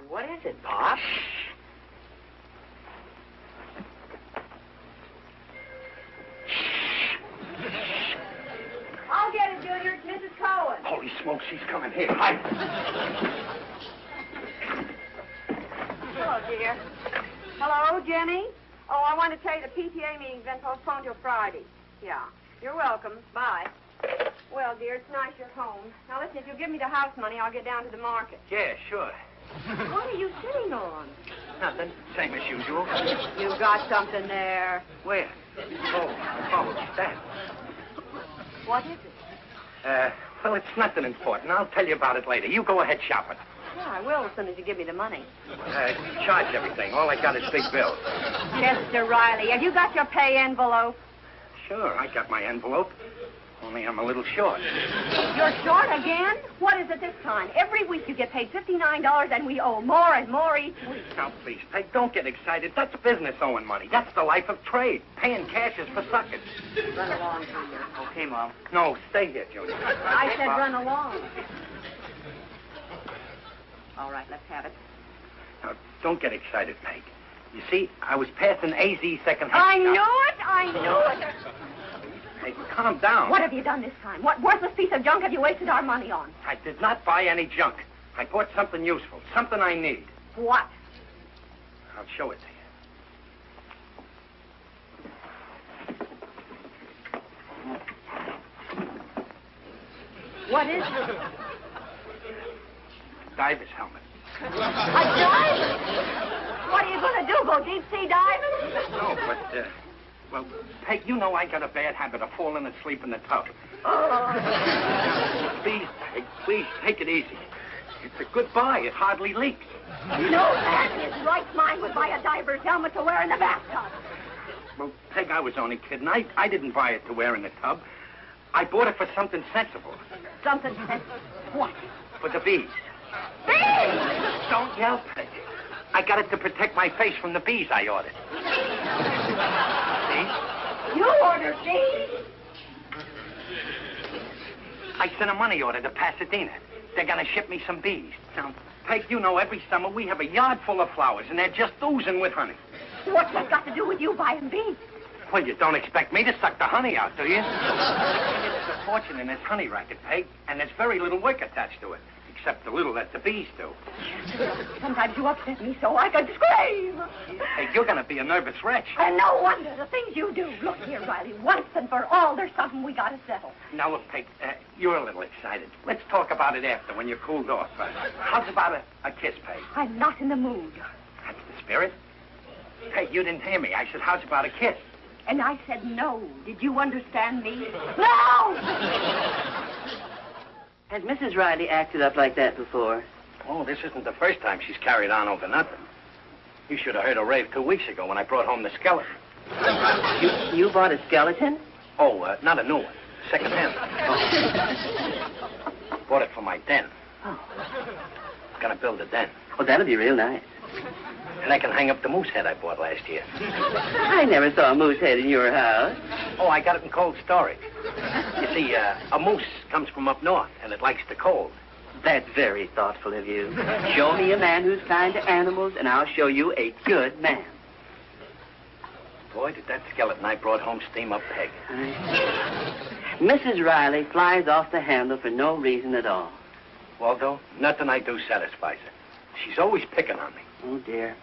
What is it, Pop? I'll get it, Junior. It's Mrs. Cohen. Holy smokes, she's coming here. Hi. Hello, dear. Hello, Jenny? Oh, I want to tell you the PTA meeting's been postponed till Friday. Yeah. You're welcome. Bye. Well, dear, it's nice you're home. Now, listen, if you'll give me the house money, I'll get down to the market. Yeah, sure. What are you sitting on? Nothing. Same as usual. You got something there. Where? Oh, what's that? What is it? Well, it's nothing important. I'll tell you about it later. You go ahead shopping. Yeah, I will as soon as you give me the money. Charge everything. All I got is big bills. Chester Riley, have you got your pay envelope? Sure, I got my envelope. Only I'm a little short. You're short again? What is it this time? Every week you get paid $59 and we owe more and more each week. Now, please, Peg, don't get excited. That's business owing money. That's the life of trade. Paying cash is for suckers. Run along, Junior. Okay, Mom. No, stay here, Junior. I said run along. All right, let's have it. Now, don't get excited, Peg. You see, I was passing AZ second-hand. I knew it! I knew it! Hey, calm down. What have you done this time? What worthless piece of junk have you wasted our money on? I did not buy any junk. I bought something useful, something I need. What? I'll show it to you. What is it? Diver's helmet. A diver? What are you going to do, go deep-sea diving? No, but, well, Peg, you know I got a bad habit of falling asleep in the tub. Oh. Please, Peg, please, take it easy. It's a good buy. It hardly leaks. No man in his right mind would buy a diver's helmet to wear in the bathtub. Well, Peg, I was only kidding. I didn't buy it to wear in the tub. I bought it for something sensible. Something sensible? What? For the bees. Bees! Don't yell, Peg. I got it to protect my face from the bees I ordered. See? You ordered bees? I sent a money order to Pasadena. They're going to ship me some bees. Now, Peg, you know every summer we have a yard full of flowers, and they're just oozing with honey. What's that got to do with you buying bees? Well, you don't expect me to suck the honey out, do you? There's a fortune in this honey racket, Peg, and there's very little work attached to it, except the little that the bees do. Sometimes you upset me so I could scream. Hey, you're going to be a nervous wretch. And no wonder, the things you do. Look here, Riley, once and for all, there's something we got to settle. Now, look, Peg, you're a little excited. Let's talk about it after, when you're cooled off. How's about a kiss, Peg? I'm not in the mood. That's the spirit. Peg, you didn't hear me. I said, how's about a kiss? And I said no. Did you understand me? No! Has Mrs. Riley acted up like that before? Oh, this isn't the first time she's carried on over nothing. You should have heard her rave 2 weeks ago when I brought home the skeleton. You bought a skeleton? Oh, not a new one. Second-hand. Bought it for my den. Oh. Gonna build a den. Oh, that'll be real nice. And I can hang up the moose head I bought last year. I never saw a moose head in your house. Oh, I got it in cold storage. You see, a moose comes from up north, and it likes the cold. That's very thoughtful of you. Show me a man who's kind to animals, and I'll show you a good man. Boy, did that skeleton I brought home steam up, Peg. Mrs. Riley flies off the handle for no reason at all. Waldo, nothing I do satisfies her. She's always picking on me. Oh, dear.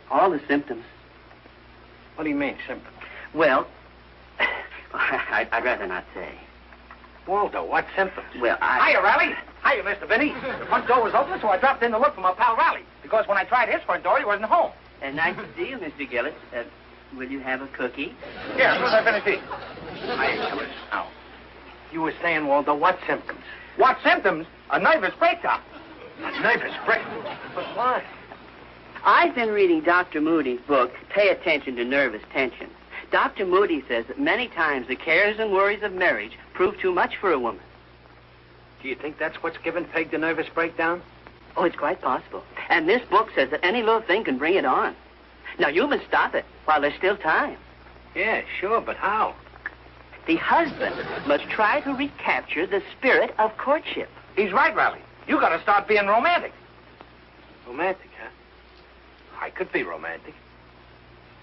All the symptoms. What do you mean, symptoms? Well, I'd rather not say. Waldo, what symptoms? Well, Hiya, Riley. Hiya, Mr. Vinny. The front door was open, so I dropped in to look for my pal Riley. Because when I tried his front door, he wasn't home. Nice to see you, Mr. Gillis. Will you have a cookie? Here, as soon as I finish eating. Hi, Gillis. Now, you were saying, Waldo, what symptoms? What symptoms? A nervous breakdown. A nervous breakdown? But why? I've been reading Dr. Moody's book, Pay Attention to Nervous Tension. Dr. Moody says that many times the cares and worries of marriage prove too much for a woman. Do you think that's what's given Peg the nervous breakdown? Oh, it's quite possible. And this book says that any little thing can bring it on. Now, you must stop it while there's still time. Yeah, sure, but how? The husband must try to recapture the spirit of courtship. He's right, Riley. You gotta start being romantic. Romantic, huh? I could be romantic.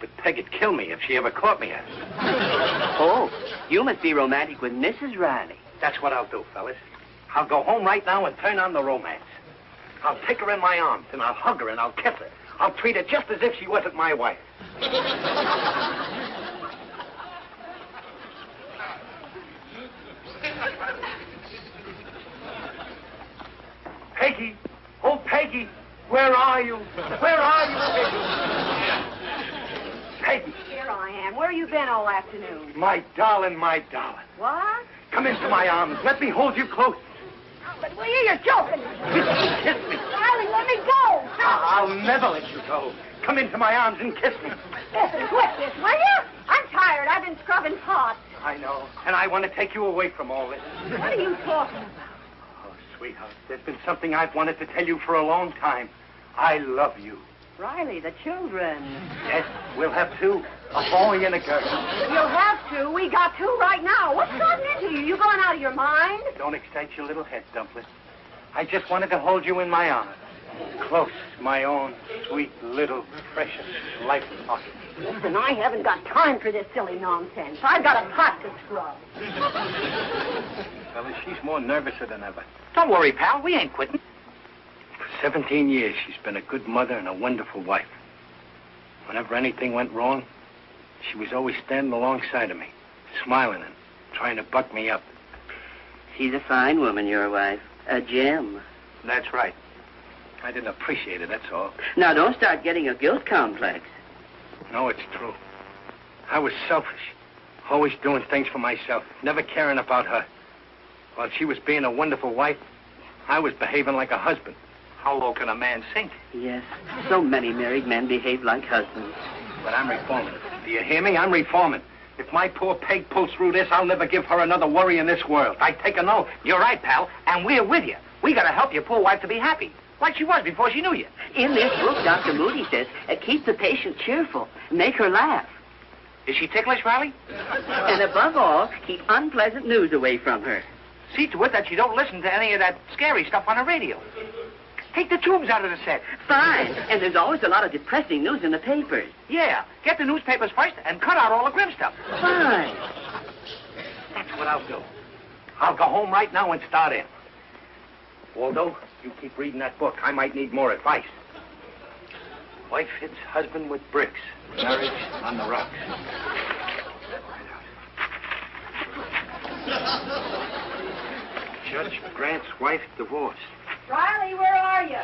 But Peg'd kill me if she ever caught me at it. Oh, you must be romantic with Mrs. Riley. That's what I'll do, fellas. I'll go home right now and turn on the romance. I'll take her in my arms, and I'll hug her, and I'll kiss her. I'll treat her just as if she wasn't my wife. Peggy! Oh, Peggy! Where are you? Where are you, Peggy? Peggy! Here I am. Where you been all afternoon? My darling, my darling. What? Come into my arms. Let me hold you close. But will you're joking. Kiss me. Riley, let me go. I'll never let you go. Come into my arms and kiss me. Listen, quit this, will you? I'm tired. I've been scrubbing pots. I know. And I want to take you away from all this. What are you talking about? Oh, sweetheart, there's been something I've wanted to tell you for a long time. I love you. Riley, the children. Yes, we'll have two. A boy and a girl. You'll have to. We got two right now. What's gotten into you? You going out of your mind? Don't excite your little head, Dumpling. I just wanted to hold you in my arms. Close, my own sweet, little, precious life pocket. Listen, I haven't got time for this silly nonsense. I've got a pot to scrub. Fellas, she's more nervouser than ever. Don't worry, pal. We ain't quitting. For 17 years, she's been a good mother and a wonderful wife. Whenever anything went wrong, she was always standing alongside of me, smiling and trying to buck me up. She's a fine woman, your wife. A gem. That's right. I didn't appreciate it, that's all. Now, don't start getting a guilt complex. No, it's true. I was selfish, always doing things for myself, never caring about her. While she was being a wonderful wife, I was behaving like a husband. How low can a man sink? Yes, so many married men behave like husbands. But I'm reforming. Do you hear me? I'm reforming. If my poor Peg pulls through this, I'll never give her another worry in this world. I take an oath. You're right, pal. And we're with you. We got to help your poor wife to be happy, like she was before she knew you. In this book, Dr. Moody says, keep the patient cheerful, make her laugh. Is she ticklish, Riley? And above all, keep unpleasant news away from her. See to it that she don't listen to any of that scary stuff on the radio. Take the tubes out of the set. Fine. And there's always a lot of depressing news in the papers. Yeah, get the newspapers first and cut out all the grim stuff. Fine. That's what I'll do. I'll go home right now and start in. Waldo, you keep reading that book. I might need more advice. Wife hits husband with bricks. Marriage on the rocks. Judge grants wife divorce. Riley, where are you?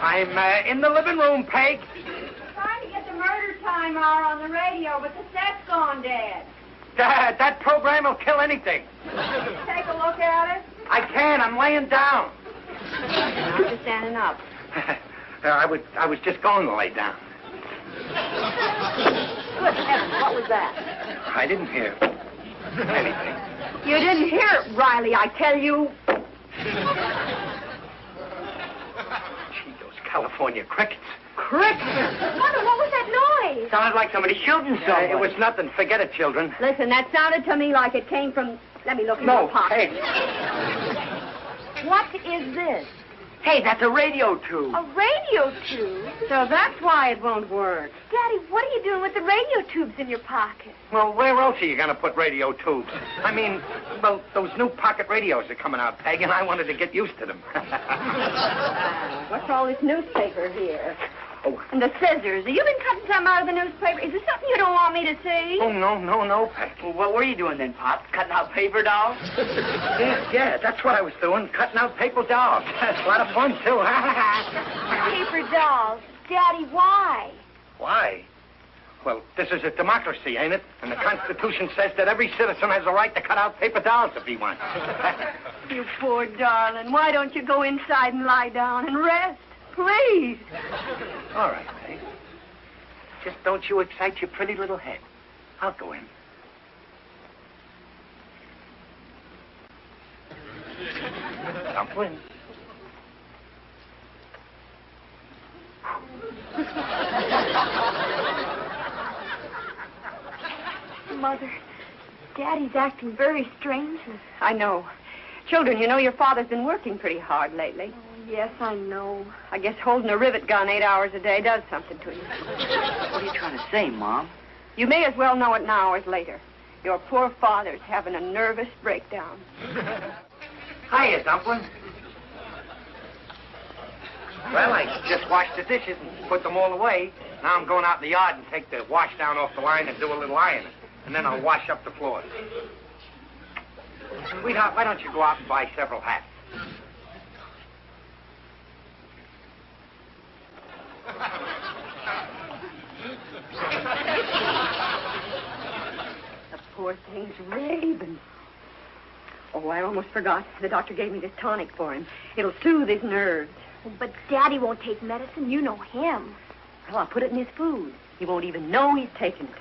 I'm in the living room, Peg. Trying to get the murder time hour on the radio, but the set's gone dead. That program will kill anything. Take a look at it. I can. I'm laying down. I'm just standing up. I was just going to lay down. Good heavens, what was that? I didn't hear anything. You didn't hear it, Riley, I tell you. Gee, those California crickets. Crickets? Mother, what was that noise? Sounded like somebody shooting someone. It was nothing. Forget it, children. Listen, that sounded to me like it came from... Let me look in No, your pocket. Peg. What is this? Hey, that's a radio tube. A radio tube? So that's why it won't work. Daddy, what are you doing with the radio tubes in your pocket? Well, where else are you going to put radio tubes? I mean, well, those new pocket radios are coming out, Peg, and I wanted to get used to them. What's all this newspaper here? Oh. And the scissors. Have you been cutting some out of the newspaper? Is there something you don't want me to see? Oh, no, Peg. Well, what were you doing then, Pop? Cutting out paper dolls? Yeah, that's what I was doing, cutting out paper dolls. That's a lot of fun, too. Paper dolls. Daddy, why? Why? Well, this is a democracy, ain't it? And the Constitution says that every citizen has a right to cut out paper dolls if he wants. You poor darling. Why don't you go inside and lie down and rest? Please. All right, Peg. Just don't you excite your pretty little head. I'll go in. Dumpling. Mother, Daddy's acting very strangely. I know. Children, you know your father's been working pretty hard lately. Oh, yes, I know. I guess holding a rivet gun 8 hours a day does something to you. What are you trying to say, Mom? You may as well know it now as later. Your poor father's having a nervous breakdown. Hiya, Dumpling. Well, I just washed the dishes and put them all away. Now I'm going out in the yard and take the wash down off the line and do a little ironing. And then I'll wash up the floors. Sweetheart, why don't you go out and buy several hats? The poor thing's raving. Oh, I almost forgot. The doctor gave me this tonic for him. It'll soothe his nerves. But Daddy won't take medicine. You know him. Well, I'll put it in his food. He won't even know he's taking it.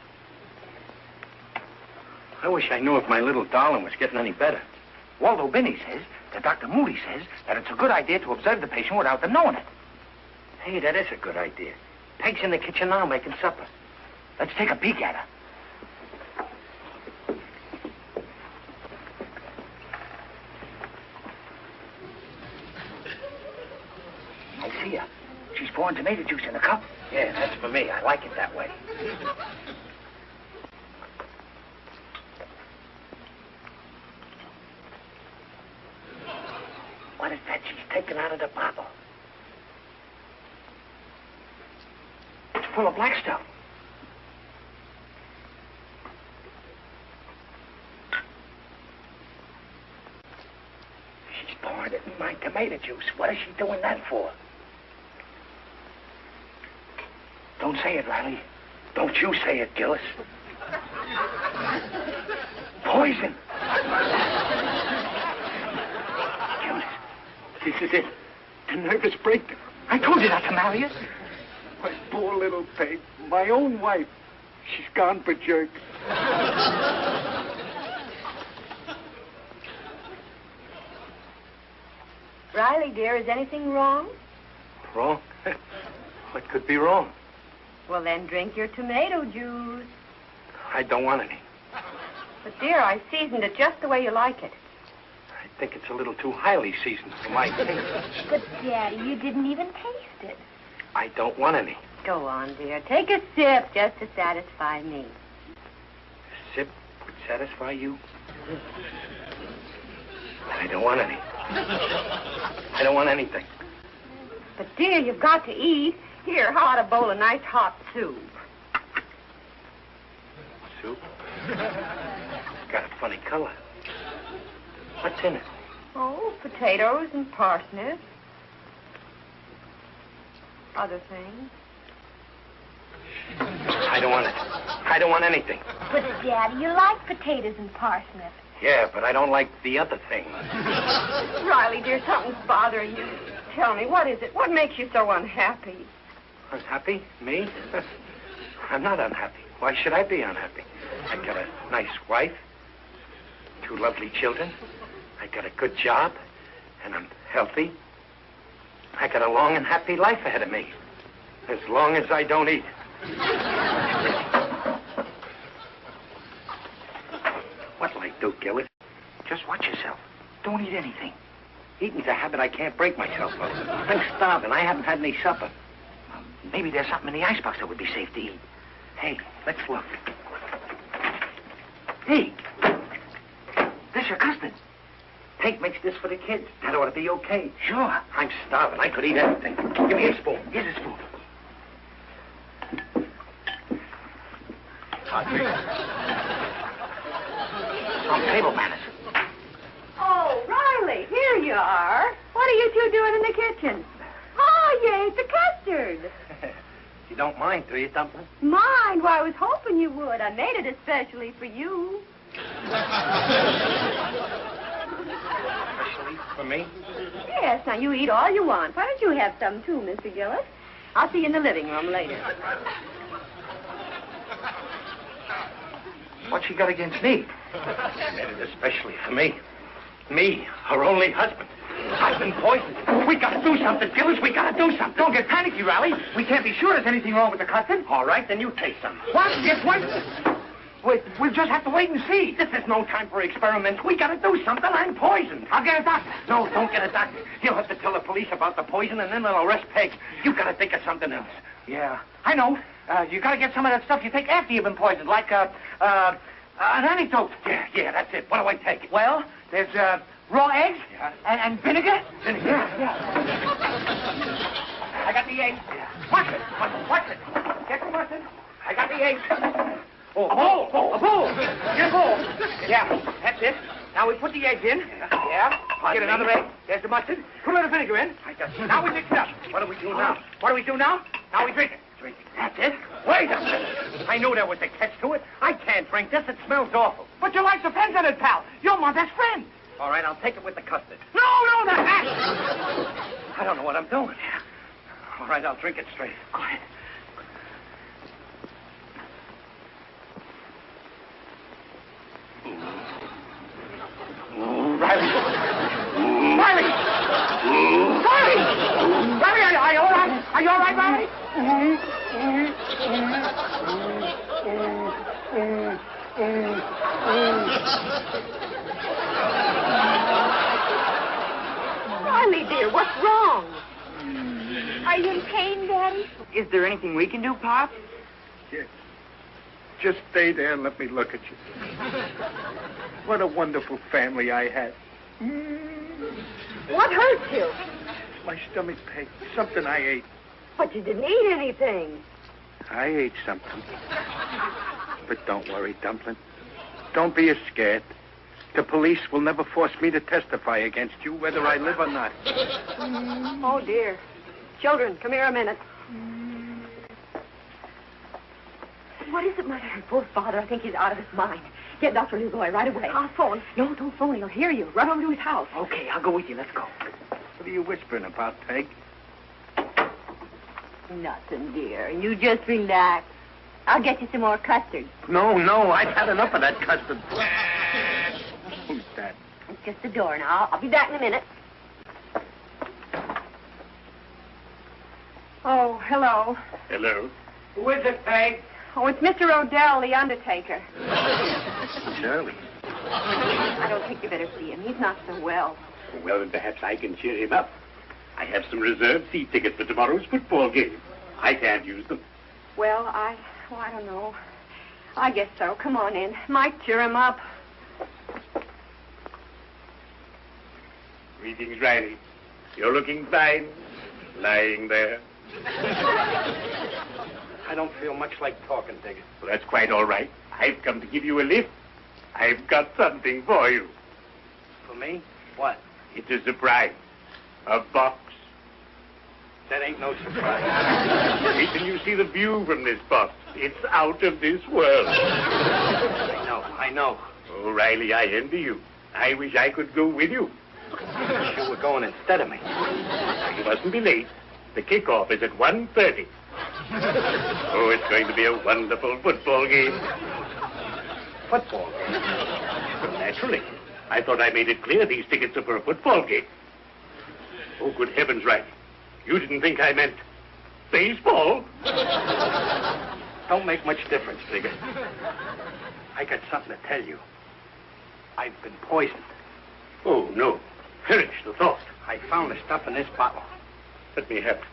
I wish I knew if my little darling was getting any better. Waldo Binney says that Dr. Moody says that it's a good idea to observe the patient without them knowing it. Hey, that is a good idea. Peg's in the kitchen now making supper. Let's take a peek at her. I see her. She's pouring tomato juice in a cup. Yeah, that's for me. I like it that way. What is that she's taking out of the bottle? It's full of black stuff. She's pouring it in my tomato juice. What is she doing that for? Don't say it, Riley. Don't you say it, Gillis. Poison. Gillis, this is it. The nervous breakdown. I told you not to marry her. My poor little Peg, my own wife. She's gone for jerk. Riley, dear, is anything wrong? Wrong? What could be wrong? Well, then drink your tomato juice. I don't want any. But, dear, I seasoned it just the way you like it. I think it's a little too highly seasoned for my taste. But, Daddy, you didn't even taste it. I don't want any. Go on, dear. Take a sip just to satisfy me. A sip would satisfy you? I don't want any. I don't want anything. But, dear, you've got to eat. Here, how about a bowl of nice hot soup? Soup? It's got a funny color. What's in it? Oh, potatoes and parsnips. Other things. I don't want it. I don't want anything. But, Daddy, you like potatoes and parsnips. Yeah, but I don't like the other thing. Riley, dear, something's bothering you. Tell me, what is it? What makes you so unhappy? Unhappy? Me? I'm not unhappy. Why should I be unhappy? I got a nice wife, 2 lovely children. I got a good job, and I'm healthy. I got a long and happy life ahead of me, as long as I don't eat. What'll I do, Gillis? Just watch yourself. Don't eat anything. Eating's a habit I can't break myself of. I'm starving. I haven't had any supper. Maybe there's something in the icebox that would be safe to eat. Hey, let's look. Hey, this your custard. Hank makes this for the kids. That ought to be okay. Sure. I'm starving. I could eat anything. Give me a spoon. Here's a spoon. Some table manners. Oh, Riley, here you are. What are you two doing in the kitchen? Oh, you ate the custard. You don't mind, do you, Dumpling? Mind? Why, I was hoping you would. I made it especially for you. Especially for me? Yes, now you eat all you want. Why don't you have some too, Mr. Gillis? I'll see you in the living room later. What's she got against me? She made it especially for me. Me, her only husband. I've been poisoned. We gotta do something, Gillis. We gotta do something. Don't get panicky, Riley. We can't be sure there's anything wrong with the custard. All right, then you taste some. What? Just one? We'll just have to wait and see. This is no time for experiments. We gotta do something. I'm poisoned. I'll get a doctor. No, don't get a doctor. You'll have to tell the police about the poison, and then they'll arrest Peg. You gotta think of something else. Yeah, I know. You gotta get some of that stuff you take after you've been poisoned, like an antidote. Yeah, that's it. What do I take? Well, there's raw eggs and vinegar. Vinegar? Yeah. I got the eggs. Mustard. Get the mustard. I got the eggs. Oh, a bowl. Get a bowl. Yeah, that's it. Now we put the eggs in. Yeah. Get another egg. There's the mustard. Put a little vinegar in. Now we mix it up. What do we do now? Now we drink it. That's it. Wait a minute. I knew there was a catch to it. I can't drink this. It smells awful. But your life depends on it, pal. You're my best friend. All right, I'll take it with the custard. No, not that. I don't know what I'm doing. All right, I'll drink it straight. Go ahead. Riley, are you all right? Are you all right, Riley? Riley, dear, what's wrong? Are you in pain, Daddy? Is there anything we can do, Pop? Yeah. Just stay there and let me look at you. What a wonderful family I had. What hurt you? My stomach pain. Something I ate. But you didn't eat anything. I ate something. But don't worry, Dumpling. Don't be scared. The police will never force me to testify against you, whether I live or not. Oh, dear. Children, come here a minute. What is it, Mother? Poor Father, I think he's out of his mind. Get Dr. Leroy right away. I'll phone. No, don't phone. He'll hear you. Run over to his house. Okay, I'll go with you. Let's go. What are you whispering about, Peg? Nothing, dear. You just relax. I'll get you some more custard. No, I've had enough of that custard. Who's that? It's just the door now. I'll be back in a minute. Oh, hello. Hello. Who is it, Peg? Oh, it's Mr. Odell, the undertaker. Shirley. I don't think you better see him. He's not so well. Well, then perhaps I can cheer him up. I have some reserved seat tickets for tomorrow's football game. I can't use them. Well, I don't know. I guess so. Come on in. Might cheer him up. Greetings, Riley. You're looking fine, lying there. I don't feel much like talking, Digger. Well, that's quite all right. I've come to give you a lift. I've got something for you. For me? What? It's a surprise. A box. That ain't no surprise. Wait till you see the view from this box. It's out of this world. I know. Oh, Riley, I envy you. I wish I could go with you. I wish you were going instead of me. You mustn't be late. The kickoff is at 1:30. Oh, it's going to be a wonderful football game. Football game? Well, naturally. I thought I made it clear these tickets are for a football game. Oh, good heavens, Riley. You didn't think I meant baseball? Don't make much difference, Digger. I got something to tell you. I've been poisoned. Oh, no. Perish the thought. I found the stuff in this bottle. Let me have it.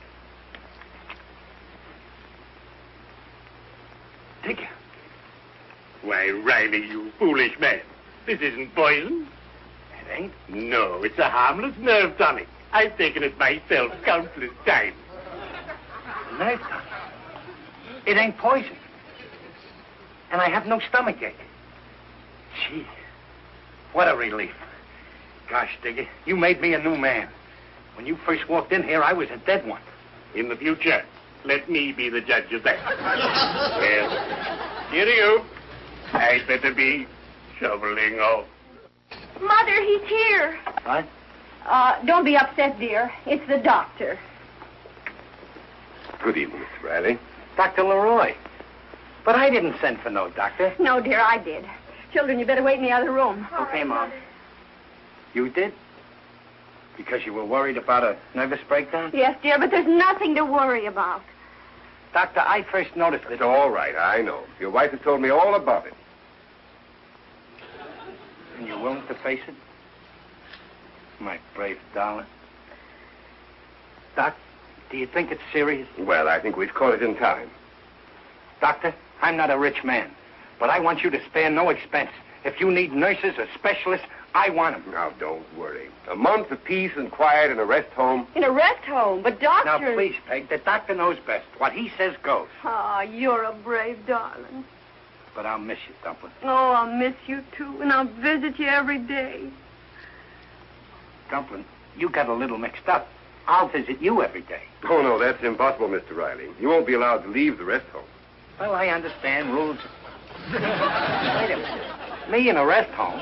Digger. Why, Riley, you foolish man. This isn't poison. It ain't? No, it's a harmless nerve tonic. I've taken it myself countless times. Nerve tonic? It ain't poison. And I have no stomachache. Gee, what a relief. Gosh, Digger, you made me a new man. When you first walked in here, I was a dead one. In the future, let me be the judge of that. Well, cheerio. I'd better be shoveling off. Mother, he's here. What? Don't be upset, dear. It's the doctor. Good evening, Miss Riley. Dr. Leroy. But I didn't send for no doctor. No, dear, I did. Children, you better wait in the other room. Okay, Mom. You did? Because you were worried about a nervous breakdown? Yes, dear, but there's nothing to worry about. Doctor, I first noticed it. It's all right, I know. Your wife has told me all about it. And you're willing to face it? My brave darling. Doc, do you think it's serious? Well, I think we've caught it in time. Doctor, I'm not a rich man, but I want you to spare no expense. If you need nurses or specialists, I want them. Now, don't worry. A month of peace and quiet in a rest home. In a rest home, but doctor... Now, please, Peg, the doctor knows best. What he says goes. Ah, you're a brave darling. But I'll miss you, Dumpling. Oh, I'll miss you, too, and I'll visit you every day. Dumpling, you got a little mixed up. I'll visit you every day. Oh, no, that's impossible, Mr. Riley. You won't be allowed to leave the rest home. Well, I understand rules. Wait a minute. Me in a rest home?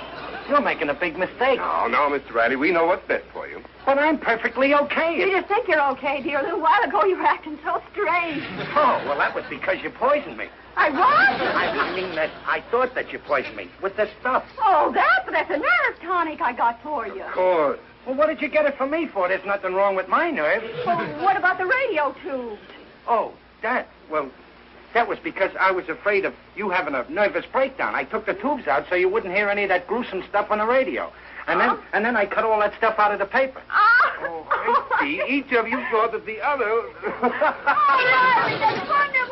You're making a big mistake. No, Mr. Riley, we know what's best for you. But I'm perfectly okay. You just think you're okay, dear. A little while ago, you were acting so strange. Oh, well, that was because you poisoned me. I was? I mean that I thought that you poisoned me with this stuff. Oh, that's a nerve tonic I got for you. Of course. Well, what did you get it for me for? There's nothing wrong with my nerves. Well, what about the radio tubes? Oh, that. Well, that was because I was afraid of you having a nervous breakdown. I took the tubes out so you wouldn't hear any of that gruesome stuff on the radio. And then I cut all that stuff out of the paper. Oh, I see. Each of you thought that the other... Oh, Larry, that's wonderful.